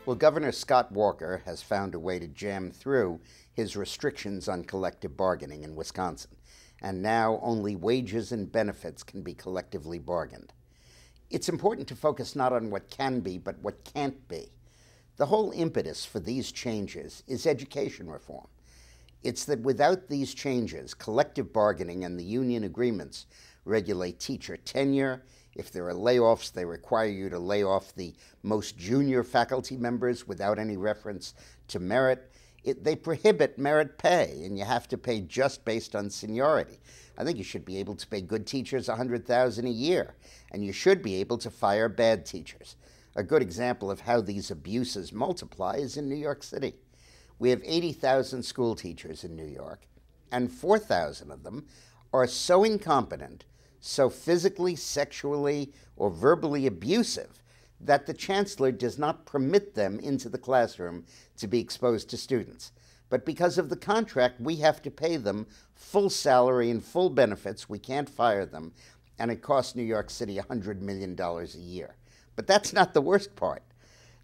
Well, Governor Scott Walker has found a way to jam through his restrictions on collective bargaining in Wisconsin, and now only wages and benefits can be collectively bargained. It's important to focus not on what can be, but what can't be. The whole impetus for these changes is education reform. It's that without these changes, collective bargaining and the union agreements regulate teacher tenure. If there are layoffs, they require you to lay off the most junior faculty members without any reference to merit. They prohibit merit pay, and you have to pay just based on seniority. I think you should be able to pay good teachers $100,000 a year, and you should be able to fire bad teachers. A good example of how these abuses multiply is in New York City. We have 80,000 school teachers in New York, and 4,000 of them are so incompetent, so physically, sexually, or verbally abusive that the chancellor does not permit them into the classroom to be exposed to students. But because of the contract, we have to pay them full salary and full benefits. We can't fire them, and it costs New York City $100 million a year. But that's not the worst part.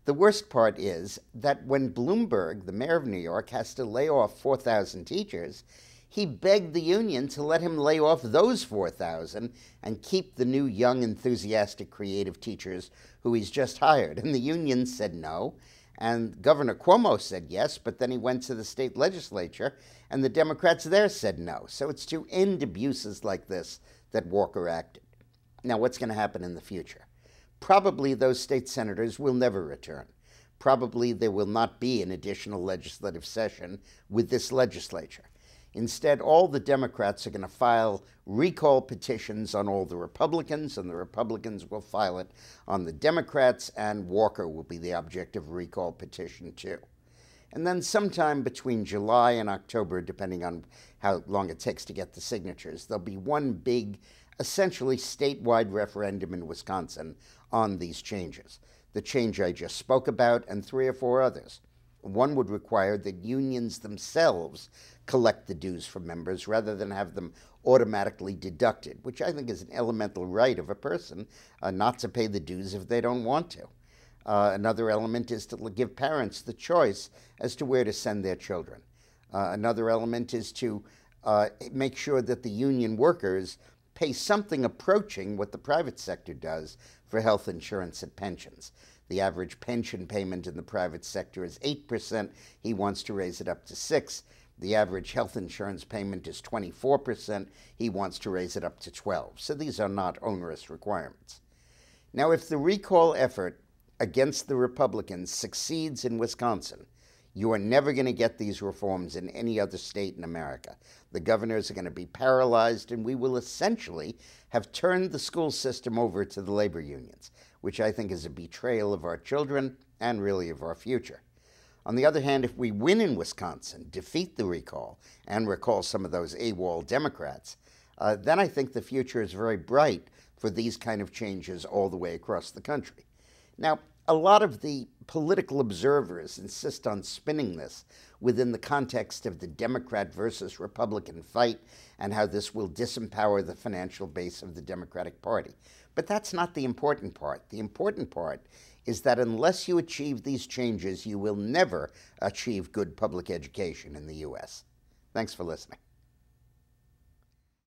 The worst part is that when Bloomberg, the mayor of New York, has to lay off 4,000 teachers, he begged the union to let him lay off those 4,000 and keep the new, young, enthusiastic, creative teachers who he's just hired. And the union said no, and Governor Cuomo said yes, but then he went to the state legislature, and the Democrats there said no. So it's to end abuses like this that Walker acted. Now, what's going to happen in the future? Probably those state senators will never return. Probably there will not be an additional legislative session with this legislature. Instead, all the Democrats are going to file recall petitions on all the Republicans, and the Republicans will file it on the Democrats, and Walker will be the object of a recall petition too. And then sometime between July and October, depending on how long it takes to get the signatures, there'll be one big, essentially statewide referendum in Wisconsin on these changes. The change I just spoke about, and 3 or 4 others. One would require that unions themselves collect the dues from members rather than have them automatically deducted, which I think is an elemental right of a person not to pay the dues if they don't want to. Another element is to give parents the choice as to where to send their children. Another element is to make sure that the union workers pay something approaching what the private sector does for health insurance and pensions. The average pension payment in the private sector is 8%. He wants to raise it up to 6%. The average health insurance payment is 24%. He wants to raise it up to 12%. So these are not onerous requirements. Now, if the recall effort against the Republicans succeeds in Wisconsin, you are never going to get these reforms in any other state in America. The governors are going to be paralyzed, and we will essentially have turned the school system over to the labor unions, which I think is a betrayal of our children and really of our future. On the other hand, if we win in Wisconsin, defeat the recall, and recall some of those AWOL Democrats, then I think the future is very bright for these kind of changes all the way across the country. Now, a lot of the political observers insist on spinning this within the context of the Democrat versus Republican fight and how this will disempower the financial base of the Democratic Party. But that's not the important part. The important part is that unless you achieve these changes, you will never achieve good public education in the U.S. Thanks for listening.